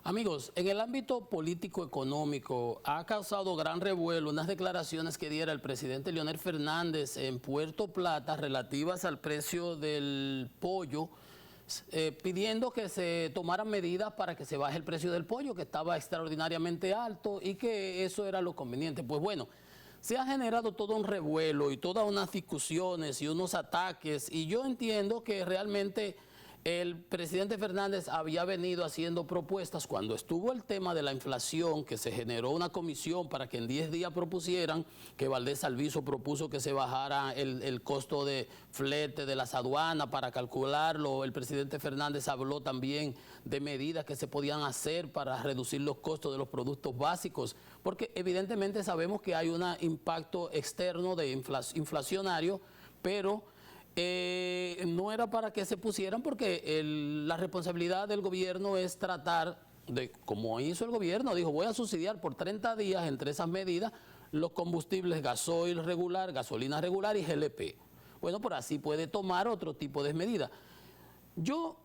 Amigos, en el ámbito político-económico ha causado gran revuelo unas declaraciones que diera el presidente Leonel Fernández en Puerto Plata relativas al precio del pollo, pidiendo que se tomaran medidas para que se baje el precio del pollo, que estaba extraordinariamente alto y que eso era lo conveniente. Pues bueno, se ha generado todo un revuelo y todas unas discusiones y unos ataques, y yo entiendo que realmente el presidente Fernández había venido haciendo propuestas cuando estuvo el tema de la inflación, que se generó una comisión para que en 10 días propusieran, que Valdés Alviso propuso que se bajara el costo de flete de las aduanas para calcularlo. El presidente Fernández habló también de medidas que se podían hacer para reducir los costos de los productos básicos, porque evidentemente sabemos que hay un impacto externo de inflacionario, pero no era para que se pusieran, porque la responsabilidad del gobierno es tratar de, como hizo el gobierno, dijo: voy a subsidiar por 30 días entre esas medidas los combustibles gasoil regular, gasolina regular y GLP. Bueno, por así puede tomar otro tipo de medidas. Yo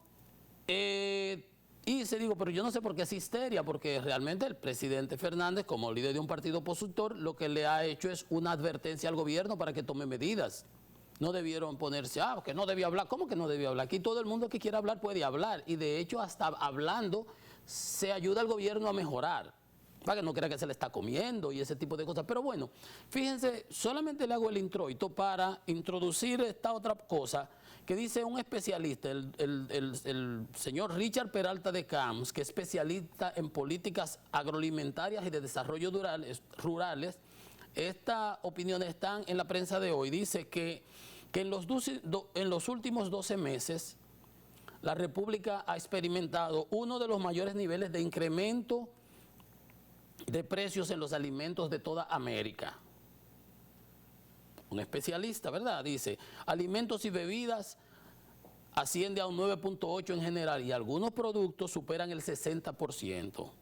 pero yo no sé por qué es histeria, porque realmente el presidente Fernández, como líder de un partido opositor, lo que le ha hecho es una advertencia al gobierno para que tome medidas. No debieron ponerse, que no debía hablar. ¿Cómo que no debía hablar? Aquí todo el mundo que quiera hablar puede hablar, y de hecho hasta hablando se ayuda al gobierno a mejorar, para que no crea que se le está comiendo y ese tipo de cosas. Pero bueno, fíjense, solamente le hago el introito para introducir esta otra cosa que dice un especialista, el señor Richard Peralta de Camps, que es especialista en políticas agroalimentarias y de desarrollo rurales. Estas opiniones están en la prensa de hoy. Dice que en los últimos 12 meses la República ha experimentado uno de los mayores niveles de incremento de precios en los alimentos de toda América. Un especialista, ¿verdad? Dice: alimentos y bebidas asciende a un 9.8 en general, y algunos productos superan el 60%.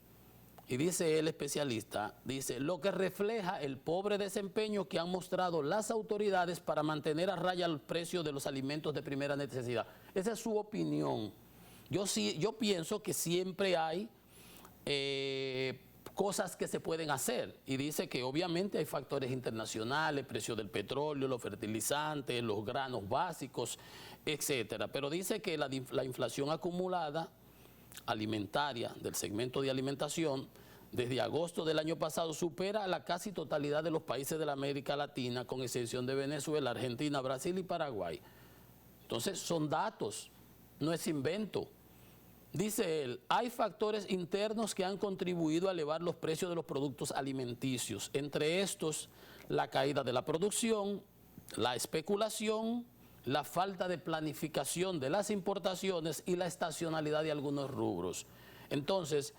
Y dice el especialista, dice: lo que refleja el pobre desempeño que han mostrado las autoridades para mantener a raya el precio de los alimentos de primera necesidad. Esa es su opinión. Yo pienso que siempre hay cosas que se pueden hacer, y dice que obviamente hay factores internacionales, precio del petróleo, los fertilizantes, los granos básicos, etcétera. Pero dice que la inflación acumulada alimentaria del segmento de alimentación desde agosto del año pasado supera a la casi totalidad de los países de la América Latina, con excepción de Venezuela, Argentina, Brasil y Paraguay. Entonces son datos, no es invento. Dice él: hay factores internos que han contribuido a elevar los precios de los productos alimenticios, entre estos la caída de la producción, la especulación, la falta de planificación de las importaciones y la estacionalidad de algunos rubros. Entonces,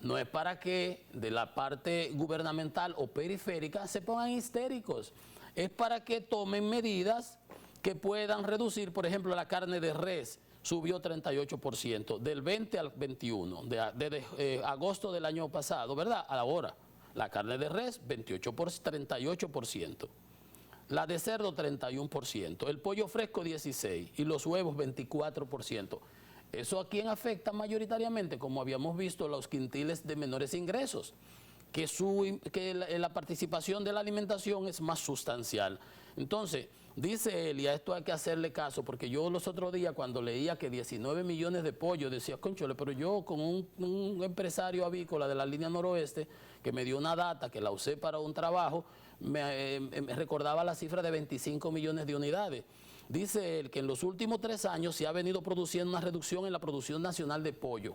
no es para que de la parte gubernamental o periférica se pongan histéricos, es para que tomen medidas que puedan reducir. Por ejemplo, la carne de res subió 38%, del 20 al 21, de agosto del año pasado, ¿verdad? Ahora, la carne de res 38%. La de cerdo 31%, el pollo fresco 16% y los huevos 24%. ¿Eso a quién afecta mayoritariamente? Como habíamos visto, los quintiles de menores ingresos, que la participación de la alimentación es más sustancial. Entonces, dice él, y a esto hay que hacerle caso, porque yo los otros días cuando leía que 19 millones de pollos, decía: conchole, pero yo con un empresario avícola de la línea noroeste, que me dio una data que la usé para un trabajo, me recordaba la cifra de 25 millones de unidades. Dice él que en los últimos 3 años se ha venido produciendo una reducción en la producción nacional de pollo,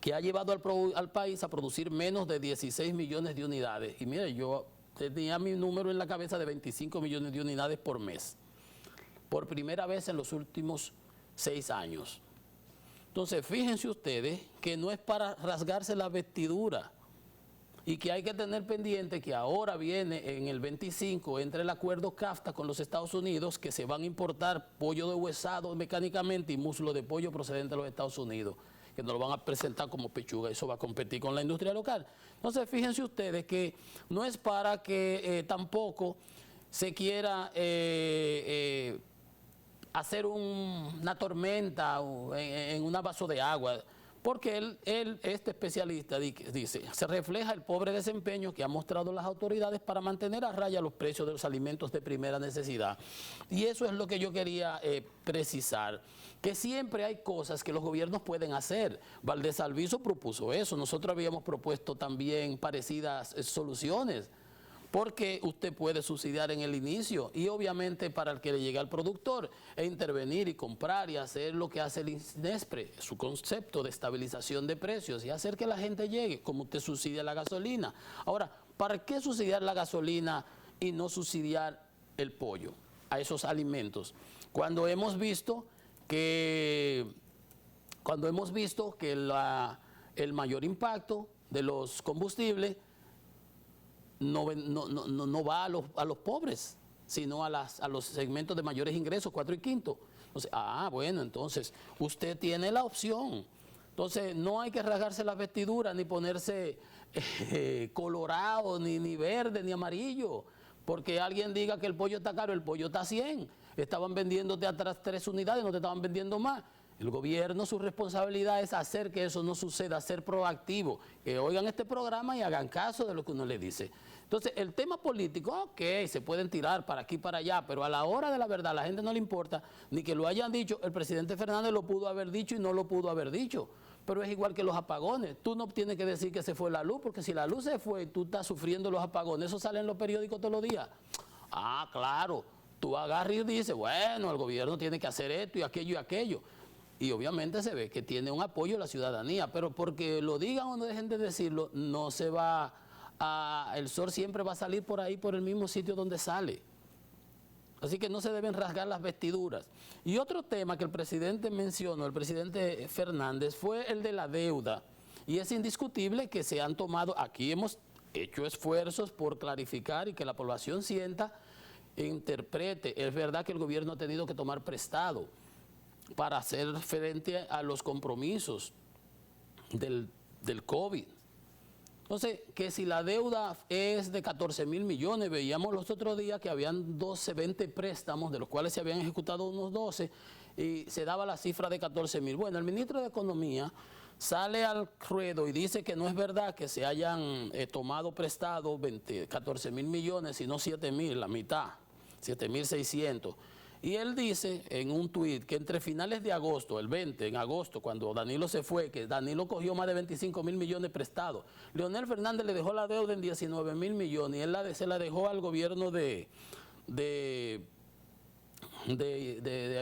que ha llevado al país a producir menos de 16 millones de unidades. Y mire, yo tenía mi número en la cabeza de 25 millones de unidades por mes, por primera vez en los últimos 6 años. Entonces, fíjense ustedes que no es para rasgarse la vestidura, y que hay que tener pendiente que ahora viene en el 25, entre el acuerdo CAFTA con los Estados Unidos, que se van a importar pollo deshuesado mecánicamente y muslo de pollo procedente de los Estados Unidos, que nos lo van a presentar como pechuga. Eso va a competir con la industria local. Entonces, fíjense ustedes que no es para que tampoco se quiera hacer una tormenta en un vaso de agua, Porque este especialista dice, se refleja el pobre desempeño que han mostrado las autoridades para mantener a raya los precios de los alimentos de primera necesidad. Y eso es lo que yo quería precisar, que siempre hay cosas que los gobiernos pueden hacer. Valdés Alviso propuso eso, nosotros habíamos propuesto también parecidas soluciones, porque usted puede subsidiar en el inicio y obviamente para el que le llegue al productor e intervenir y comprar y hacer lo que hace el INESPRE, su concepto de estabilización de precios y hacer que la gente llegue, como usted subsidia la gasolina. Ahora, ¿para qué subsidiar la gasolina y no subsidiar el pollo a esos alimentos? Cuando hemos visto que el mayor impacto de los combustibles no va a los pobres, sino a los segmentos de mayores ingresos, 4 y 5. Entonces, bueno, entonces usted tiene la opción. Entonces, no hay que rasgarse las vestiduras, ni ponerse colorado, ni verde, ni amarillo, porque alguien diga que el pollo está caro, el pollo está a 100. Estaban vendiéndote atrás 3 unidades, no te estaban vendiendo más. El gobierno, su responsabilidad es hacer que eso no suceda, ser proactivo, que oigan este programa y hagan caso de lo que uno le dice. Entonces, el tema político, ok, se pueden tirar para aquí y para allá, pero a la hora de la verdad a la gente no le importa, ni que lo hayan dicho. El presidente Fernández lo pudo haber dicho y no lo pudo haber dicho, pero es igual que los apagones. Tú no tienes que decir que se fue la luz, porque si la luz se fue, tú estás sufriendo los apagones, eso sale en los periódicos todos los días. Claro, tú agarras y dices, bueno, el gobierno tiene que hacer esto y aquello y aquello. Y obviamente se ve que tiene un apoyo de la ciudadanía, pero porque lo digan o no dejen de decirlo, no se va el sol siempre va a salir por ahí, por el mismo sitio donde sale. Así que no se deben rasgar las vestiduras. Y otro tema que el presidente mencionó, el presidente Fernández, fue el de la deuda. Y es indiscutible que se han tomado, aquí hemos hecho esfuerzos por clarificar y que la población sienta e interprete. Es verdad que el gobierno ha tenido que tomar prestado para hacer frente a los compromisos del COVID. Entonces, que si la deuda es de 14.000 millones, veíamos los otros días que habían 20 préstamos, de los cuales se habían ejecutado unos 12, y se daba la cifra de 14.000. Bueno, el ministro de Economía sale al ruedo y dice que no es verdad que se hayan tomado prestado 14.000 millones, sino 7.000, la mitad, 7.600. Y él dice en un tuit que entre finales de agosto, el 20, en agosto, cuando Danilo se fue, que Danilo cogió más de 25.000 millones prestados. Leonel Fernández le dejó la deuda en 19.000 millones y él se la dejó al gobierno de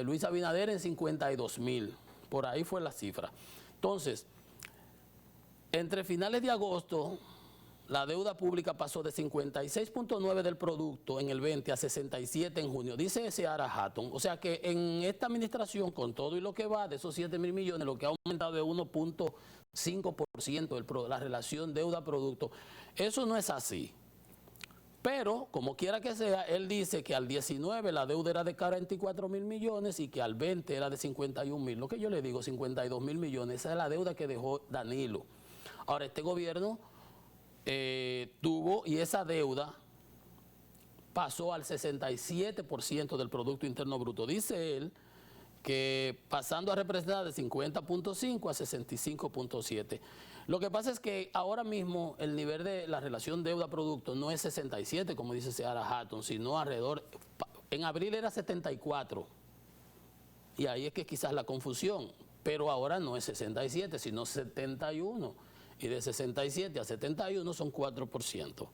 Luis Abinader en 52.000. Por ahí fue la cifra. Entonces, entre finales de agosto, la deuda pública pasó de 56.9 del producto en el 20 a 67 en junio, dice Seara Hatton. O sea que en esta administración, con todo y lo que va de esos 7.000 millones, lo que ha aumentado de 1.5% la relación deuda-producto, eso no es así. Pero, como quiera que sea, él dice que al 19 la deuda era de 44.000 millones y que al 20 era de 51.000. Lo que yo le digo, 52.000 millones, esa es la deuda que dejó Danilo. Ahora, este gobierno tuvo, y esa deuda pasó al 67% del Producto Interno Bruto. Dice él que pasando a representar de 50.5 a 65.7. Lo que pasa es que ahora mismo el nivel de la relación deuda-producto no es 67, como dice Seara Hatton, sino alrededor, en abril era 74. Y ahí es que quizás la confusión, pero ahora no es 67, sino 71. Y de 67 a 71 son 4%.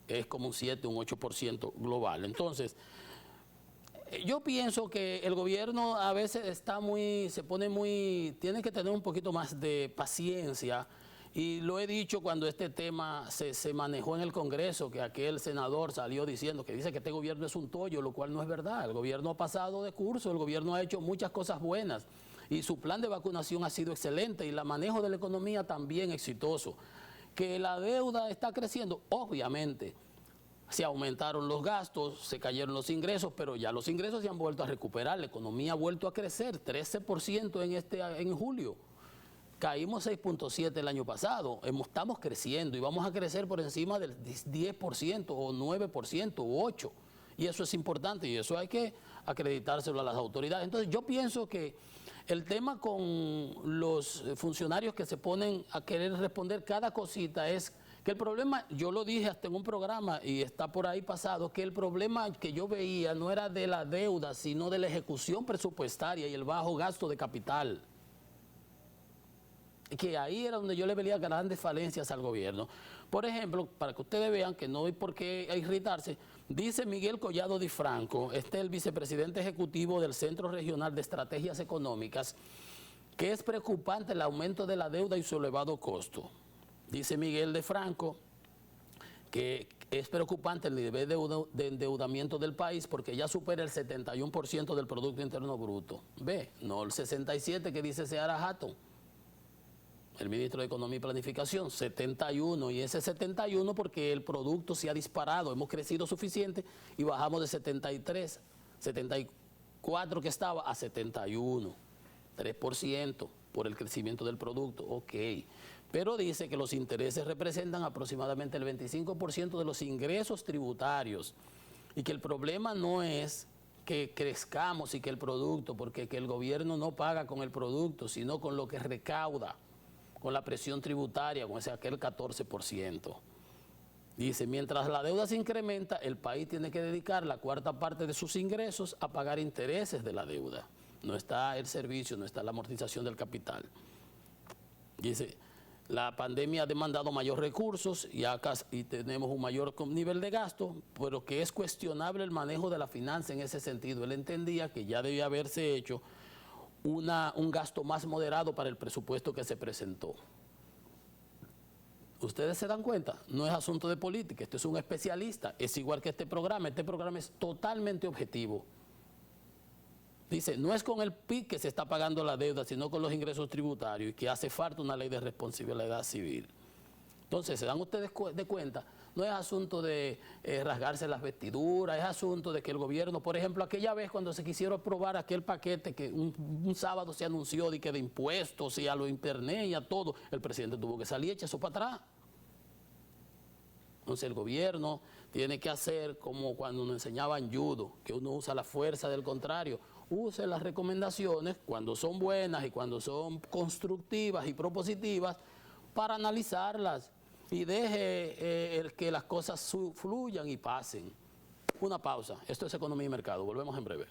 Es como un 7, un 8% global. Entonces, yo pienso que el gobierno a veces tiene que tener un poquito más de paciencia. Y lo he dicho cuando este tema se manejó en el Congreso, que aquel senador salió diciendo que dice que este gobierno es un tollo, lo cual no es verdad. El gobierno ha pasado de curso, el gobierno ha hecho muchas cosas buenas. Y su plan de vacunación ha sido excelente y el manejo de la economía también exitoso. Que la deuda está creciendo, obviamente. Se aumentaron los gastos, se cayeron los ingresos, pero ya los ingresos se han vuelto a recuperar. La economía ha vuelto a crecer, 13% en julio. Caímos 6.7 el año pasado. Estamos creciendo y vamos a crecer por encima del 10% o 9% o 8%. Y eso es importante y eso hay que acreditárselo a las autoridades. Entonces yo pienso que el tema con los funcionarios que se ponen a querer responder cada cosita es que el problema, yo lo dije hasta en un programa y está por ahí pasado, que el problema que yo veía no era de la deuda, sino de la ejecución presupuestaria y el bajo gasto de capital. Que ahí era donde yo le veía grandes falencias al gobierno. Por ejemplo, para que ustedes vean que no hay por qué irritarse, dice Miguel Collado Di Franco, este es el vicepresidente ejecutivo del Centro Regional de Estrategias Económicas, que es preocupante el aumento de la deuda y su elevado costo. Dice Miguel Di Franco que es preocupante el nivel de endeudamiento del país porque ya supera el 71% del Producto Interno Bruto. Ve, no el 67% que dice Seara Hatton, el ministro de Economía y Planificación, 71, y ese 71 porque el producto se ha disparado, hemos crecido suficiente y bajamos de 73, 74 que estaba a 71, 3% por el crecimiento del producto, ok. Pero dice que los intereses representan aproximadamente el 25% de los ingresos tributarios y que el problema no es que crezcamos y que el producto, porque que el gobierno no paga con el producto, sino con lo que recauda, con la presión tributaria, con ese aquel 14%. Dice, mientras la deuda se incrementa, el país tiene que dedicar la cuarta parte de sus ingresos a pagar intereses de la deuda. No está el servicio, no está la amortización del capital. Dice, la pandemia ha demandado mayores recursos y tenemos un mayor nivel de gasto, pero que es cuestionable el manejo de la finanza en ese sentido. Él entendía que ya debía haberse hecho un gasto más moderado para el presupuesto que se presentó. Ustedes se dan cuenta, no es asunto de política, esto es un especialista, es igual que este programa es totalmente objetivo. Dice, no es con el PIB que se está pagando la deuda, sino con los ingresos tributarios y que hace falta una ley de responsabilidad civil. Entonces, se dan ustedes de cuenta, no es asunto de rasgarse las vestiduras, es asunto de que el gobierno, por ejemplo, aquella vez cuando se quisieron aprobar aquel paquete que un sábado se anunció de impuestos y a lo internet y a todo, el presidente tuvo que salir y echar eso para atrás. Entonces el gobierno tiene que hacer como cuando nos enseñaban judo, que uno usa la fuerza del contrario. Use las recomendaciones cuando son buenas y cuando son constructivas y propositivas para analizarlas y deje que las cosas fluyan y pasen. Una pausa. Esto es Economía y Mercado. Volvemos en breve.